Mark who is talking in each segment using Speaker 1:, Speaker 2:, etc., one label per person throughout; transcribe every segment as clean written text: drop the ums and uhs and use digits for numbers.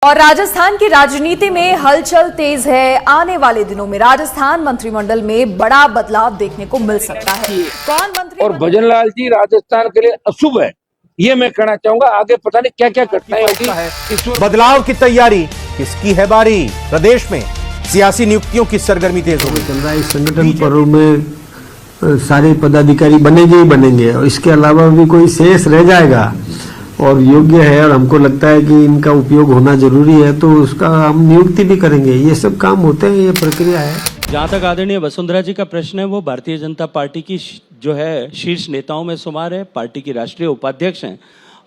Speaker 1: और राजस्थान की राजनीति में हलचल तेज है। आने वाले दिनों में राजस्थान मंत्रिमंडल में बड़ा बदलाव देखने को मिल सकता है। कौन मंत्री
Speaker 2: और भजनलाल जी राजस्थान के लिए अशुभ है, ये मैं कहना चाहूंगा। आगे पता नहीं क्या क्या घटनाएं होगी।
Speaker 3: बदलाव की तैयारी किसकी है बारी? प्रदेश में सियासी नियुक्तियों की सरगर्मी तेज हो गई।
Speaker 4: चल रहा है इस संगठन पर्व में सारे पदाधिकारी बनेंगे ही बनेंगे और इसके अलावा भी कोई शेष रह जाएगा और योग्य है और हमको लगता है कि इनका उपयोग होना जरूरी है तो उसका हम नियुक्ति भी करेंगे। ये सब काम होते हैं, ये प्रक्रिया है।
Speaker 5: जहाँ तक आदरणीय वसुंधरा जी का प्रश्न है, वो भारतीय जनता पार्टी की जो है शीर्ष नेताओं में शुमार है, पार्टी की राष्ट्रीय उपाध्यक्ष हैं,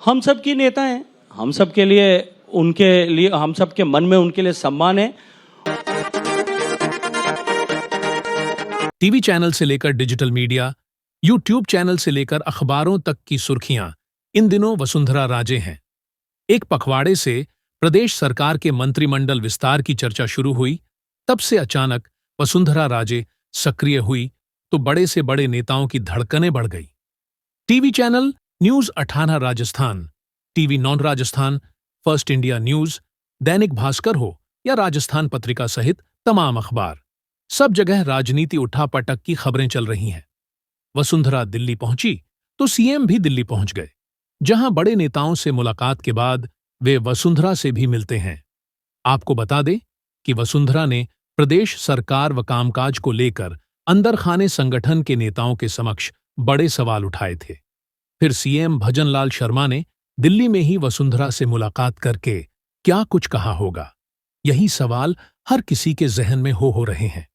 Speaker 5: हम सब की नेता हैं, हम सब के लिए हम सब के मन में उनके लिए सम्मान है।
Speaker 6: टीवी चैनल से लेकर डिजिटल मीडिया, यूट्यूब चैनल से लेकर अखबारों तक की सुर्खियां इन दिनों वसुंधरा राजे हैं। एक पखवाड़े से प्रदेश सरकार के मंत्रिमंडल विस्तार की चर्चा शुरू हुई, तब से अचानक वसुंधरा राजे सक्रिय हुई तो बड़े से बड़े नेताओं की धड़कनें बढ़ गई। TV channel news 18 Rajasthan, TV non Rajasthan, first India news, Dainik Bhaskar हो या राजस्थान पत्रिका सहित तमाम अखबार, सब जगह राजनीति उठापटक की खबरें चल रही हैं। वसुंधरा दिल्ली पहुंची तो सीएम भी दिल्ली पहुंच गए, जहां बड़े नेताओं से मुलाकात के बाद वे वसुंधरा से भी मिलते हैं। आपको बता दें कि वसुंधरा ने प्रदेश सरकार व कामकाज को लेकर अंदर खाने संगठन के नेताओं के समक्ष बड़े सवाल उठाए थे। फिर सीएम भजनलाल शर्मा ने दिल्ली में ही वसुंधरा से मुलाकात करके क्या कुछ कहा होगा, यही सवाल हर किसी के जहन में हो रहे हैं।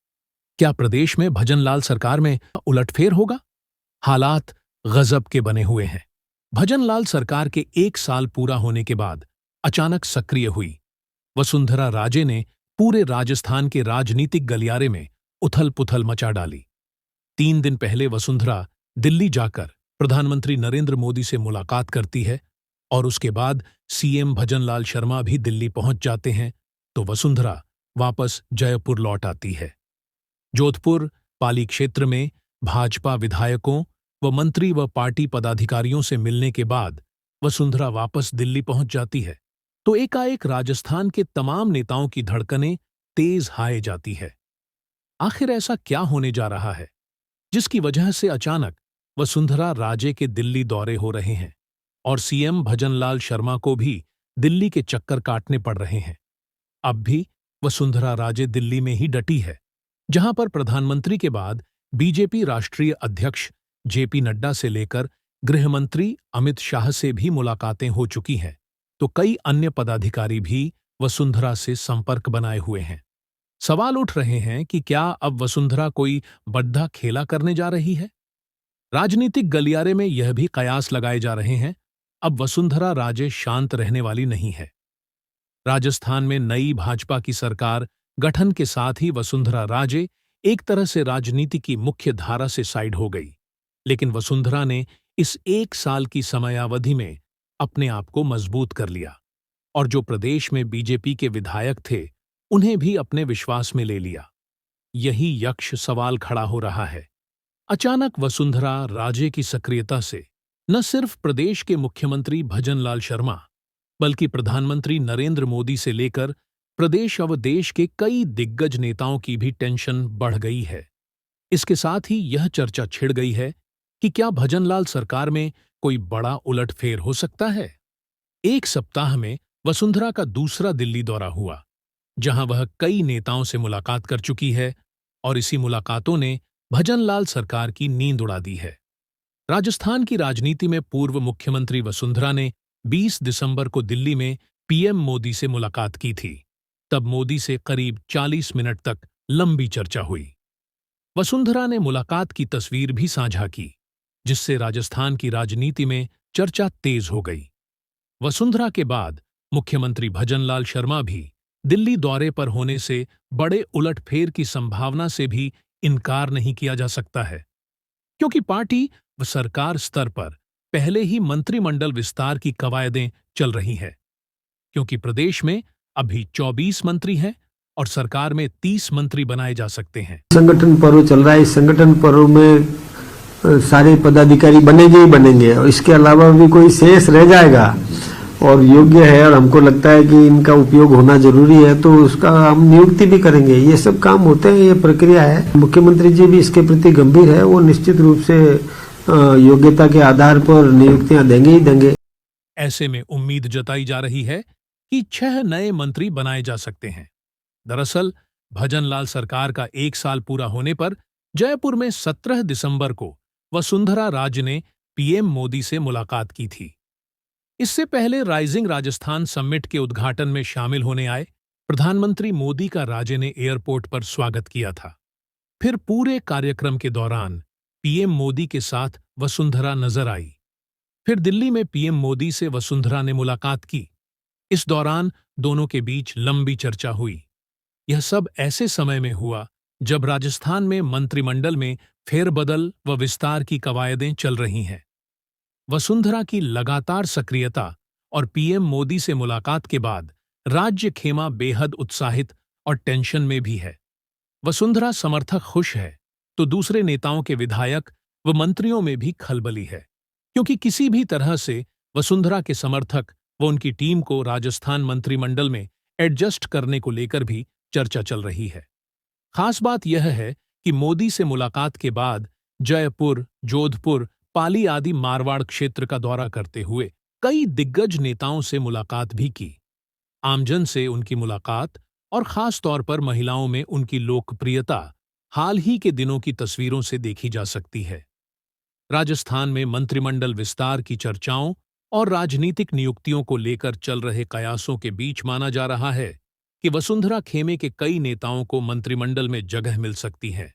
Speaker 6: क्या प्रदेश में भजनलाल सरकार में उलटफेर होगा? हालात गजब के बने हुए हैं। भजनलाल सरकार के 1 साल पूरा होने के बाद अचानक सक्रिय हुई वसुंधरा राजे ने पूरे राजस्थान के राजनीतिक गलियारे में उथल पुथल मचा डाली। 3 दिन पहले वसुंधरा दिल्ली जाकर प्रधानमंत्री नरेंद्र मोदी से मुलाकात करती है और उसके बाद सीएम भजनलाल शर्मा भी दिल्ली पहुंच जाते हैं तो वसुंधरा वापस जयपुर लौट आती है। जोधपुर पाली क्षेत्र में भाजपा विधायकों व मंत्री व पार्टी पदाधिकारियों से मिलने के बाद वसुंधरा वापस दिल्ली पहुंच जाती है तो एकाएक राजस्थान के तमाम नेताओं की धड़कनें तेज हाए जाती है। आखिर ऐसा क्या होने जा रहा है जिसकी वजह से अचानक वसुंधरा राजे के दिल्ली दौरे हो रहे हैं और सीएम भजनलाल शर्मा को भी दिल्ली के चक्कर काटने पड़ रहे हैं। अब भी वसुंधरा राजे दिल्ली में ही डटी है, जहां पर प्रधानमंत्री के बाद बीजेपी राष्ट्रीय अध्यक्ष जेपी नड्डा से लेकर गृह मंत्री अमित शाह से भी मुलाकातें हो चुकी हैं तो कई अन्य पदाधिकारी भी वसुंधरा से संपर्क बनाए हुए हैं। सवाल उठ रहे हैं कि क्या अब वसुंधरा कोई बड़ा खेला करने जा रही है? राजनीतिक गलियारे में यह भी कयास लगाए जा रहे हैं अब वसुंधरा राजे शांत रहने वाली नहीं है। राजस्थान में नई भाजपा की सरकार गठन के साथ ही वसुंधरा राजे एक तरह से राजनीति की मुख्य धारा से साइड हो गई, लेकिन वसुंधरा ने इस 1 साल की समयावधि में अपने आप को मजबूत कर लिया और जो प्रदेश में बीजेपी के विधायक थे उन्हें भी अपने विश्वास में ले लिया। यही यक्ष सवाल खड़ा हो रहा है। अचानक वसुंधरा राजे की सक्रियता से न सिर्फ प्रदेश के मुख्यमंत्री भजनलाल शर्मा बल्कि प्रधानमंत्री नरेंद्र मोदी से लेकर प्रदेश व देश के कई दिग्गज नेताओं की भी टेंशन बढ़ गई है। इसके साथ ही यह चर्चा छिड़ गई है कि क्या भजनलाल सरकार में कोई बड़ा उलटफेर हो सकता है। 1 सप्ताह में वसुंधरा का दूसरा दिल्ली दौरा हुआ, जहां वह कई नेताओं से मुलाकात कर चुकी है और इसी मुलाकातों ने भजनलाल सरकार की नींद उड़ा दी है। राजस्थान की राजनीति में पूर्व मुख्यमंत्री वसुंधरा ने 20 दिसंबर को दिल्ली में पीएम मोदी से मुलाकात की थी। तब मोदी से करीब 40 मिनट तक लंबी चर्चा हुई। वसुंधरा ने मुलाकात की तस्वीर भी साझा की, जिससे राजस्थान की राजनीति में चर्चा तेज हो गई। वसुंधरा के बाद मुख्यमंत्री भजनलाल शर्मा भी दिल्ली दौरे पर होने से बड़े उलटफेर की संभावना से भी इनकार नहीं किया जा सकता है, क्योंकि पार्टी व सरकार स्तर पर पहले ही मंत्रिमंडल विस्तार की कवायदें चल रही हैं, क्योंकि प्रदेश में अभी 24 मंत्री हैं और सरकार में 30 मंत्री बनाए जा सकते हैं।
Speaker 4: संगठन पर्व चल रहा है इस संगठन पर्व में सारे पदाधिकारी बनेंगे ही बनेंगे और इसके अलावा भी कोई शेष रह जाएगा और योग्य है और हमको लगता है कि इनका उपयोग होना जरूरी है तो उसका हम नियुक्ति भी करेंगे। ये सब काम होते हैं, ये प्रक्रिया है। मुख्यमंत्री जी भी इसके प्रति गंभीर है, वो निश्चित रूप से योग्यता के आधार पर नियुक्तियां देंगे ही देंगे।
Speaker 6: ऐसे में उम्मीद जताई जा रही है कि 6 नए मंत्री बनाए जा सकते हैं। दरअसल भजनलाल सरकार का 1 साल पूरा होने पर जयपुर में 17 दिसंबर को वसुंधरा राजे ने पीएम मोदी से मुलाकात की थी। इससे पहले राइजिंग राजस्थान समिट के उद्घाटन में शामिल होने आए प्रधानमंत्री मोदी का राजे ने एयरपोर्ट पर स्वागत किया था। फिर पूरे कार्यक्रम के दौरान पीएम मोदी के साथ वसुंधरा नजर आई। फिर दिल्ली में पीएम मोदी से वसुंधरा ने मुलाकात की। इस दौरान दोनों के बीच लंबी चर्चा हुई। यह सब ऐसे समय में हुआ जब राजस्थान में मंत्रिमंडल में फेरबदल व विस्तार की कवायदें चल रही हैं। वसुंधरा की लगातार सक्रियता और पीएम मोदी से मुलाकात के बाद राज्य खेमा बेहद उत्साहित और टेंशन में भी है। वसुंधरा समर्थक खुश है तो दूसरे नेताओं के विधायक व मंत्रियों में भी खलबली है, क्योंकि किसी भी तरह से वसुंधरा के समर्थक व उनकी टीम को राजस्थान मंत्रिमंडल में एडजस्ट करने को लेकर भी चर्चा चल रही है। खास बात यह है कि मोदी से मुलाकात के बाद जयपुर, जोधपुर, पाली आदि मारवाड़ क्षेत्र का दौरा करते हुए कई दिग्गज नेताओं से मुलाकात भी की। आमजन से उनकी मुलाकात और खास तौर पर महिलाओं में उनकी लोकप्रियता हाल ही के दिनों की तस्वीरों से देखी जा सकती है। राजस्थान में मंत्रिमंडल विस्तार की चर्चाओं और राजनीतिक नियुक्तियों को लेकर चल रहे कयासों के बीच माना जा रहा है कि वसुंधरा खेमे के कई नेताओं को मंत्रिमंडल में जगह मिल सकती है।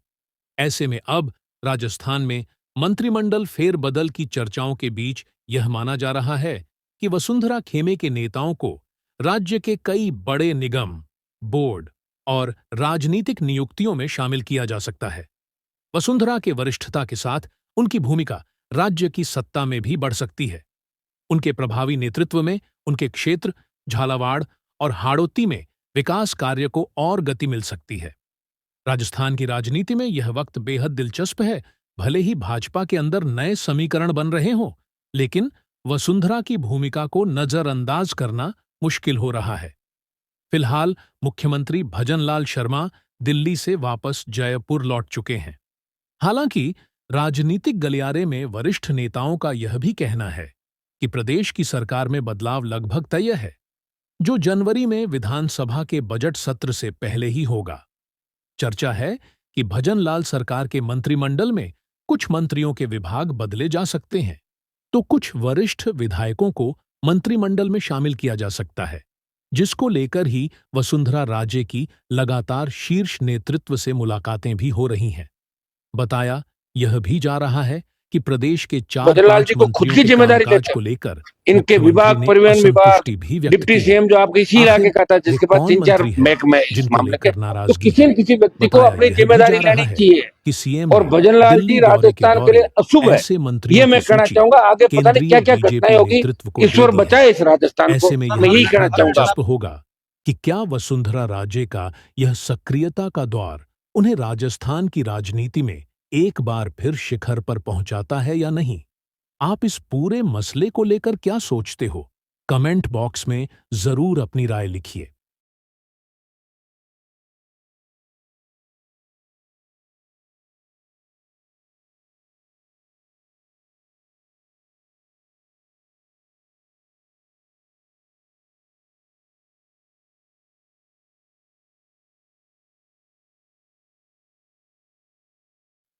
Speaker 6: ऐसे में अब राजस्थान में मंत्रिमंडल फेरबदल की चर्चाओं के बीच यह माना जा रहा है कि वसुंधरा खेमे के नेताओं को राज्य के कई बड़े निगम, बोर्ड और राजनीतिक नियुक्तियों में शामिल किया जा सकता है। वसुंधरा के वरिष्ठता के साथ उनकी भूमिका राज्य की सत्ता में भी बढ़ सकती है। उनके प्रभावी नेतृत्व में उनके क्षेत्र झालावाड़ और हाड़ौती में विकास कार्य को और गति मिल सकती है। राजस्थान की राजनीति में यह वक्त बेहद दिलचस्प है। भले ही भाजपा के अंदर नए समीकरण बन रहे हों, लेकिन वसुंधरा की भूमिका को नजरअंदाज करना मुश्किल हो रहा है। फिलहाल मुख्यमंत्री भजनलाल शर्मा दिल्ली से वापस जयपुर लौट चुके हैं। हालांकि राजनीतिक गलियारे में वरिष्ठ नेताओं का यह भी कहना है कि प्रदेश की सरकार में बदलाव लगभग तय है, जो जनवरी में विधानसभा के बजट सत्र से पहले ही होगा। चर्चा है कि भजनलाल सरकार के मंत्रिमंडल में कुछ मंत्रियों के विभाग बदले जा सकते हैं, तो कुछ वरिष्ठ विधायकों को मंत्रिमंडल में शामिल किया जा सकता है, जिसको लेकर ही वसुंधरा राजे की लगातार शीर्ष नेतृत्व से मुलाकातें भी हो रही हैं। बताया यह भी जा रहा है कि प्रदेश के 4-5
Speaker 2: भजनलाल जी को खुद की जिम्मेदारी लेते
Speaker 6: को लेकर
Speaker 2: इनके विभाग, परिवहन विभाग, डिप्टी सीएम जो आपके इसी इलाके का था, जिसके पास 3-4 महकमे इस मामले के, तो किसी न किसी व्यक्ति को अपनी जिम्मेदारी लेनी चाहिए। और भजनलाल जी राजस्थान के लिए अशुभ है, ये मैं कहना चाहूंगा। आगे पता नहीं क्या क्या घटनाएं होगी, ईश्वर बचाए इस राजस्थान को, मैं यही कहना चाहूंगा।
Speaker 6: होगा कि क्या वसुंधरा राजे का यह सक्रियता का दौर उन्हें राजस्थान की राजनीति में एक बार फिर शिखर पर पहुंचाता है या नहीं। आप इस पूरे मसले को लेकर क्या सोचते हो? कमेंट बॉक्स में जरूर अपनी राय लिखिए।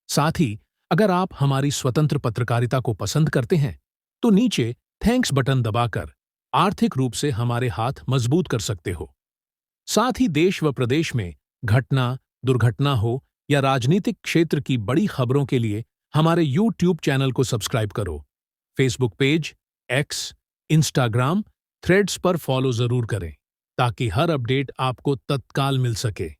Speaker 6: साथ ही अगर आप हमारी स्वतंत्र पत्रकारिता को पसंद करते हैं तो नीचे थैंक्स बटन दबाकर आर्थिक रूप से हमारे हाथ मजबूत कर सकते हो। साथ ही देश व प्रदेश में घटना, दुर्घटना हो या राजनीतिक क्षेत्र की बड़ी खबरों के लिए हमारे YouTube चैनल को सब्सक्राइब करो। Facebook page, x, Instagram, threads पर फॉलो जरूर करें ताकि हर अपडेट आपको तत्काल मिल सके।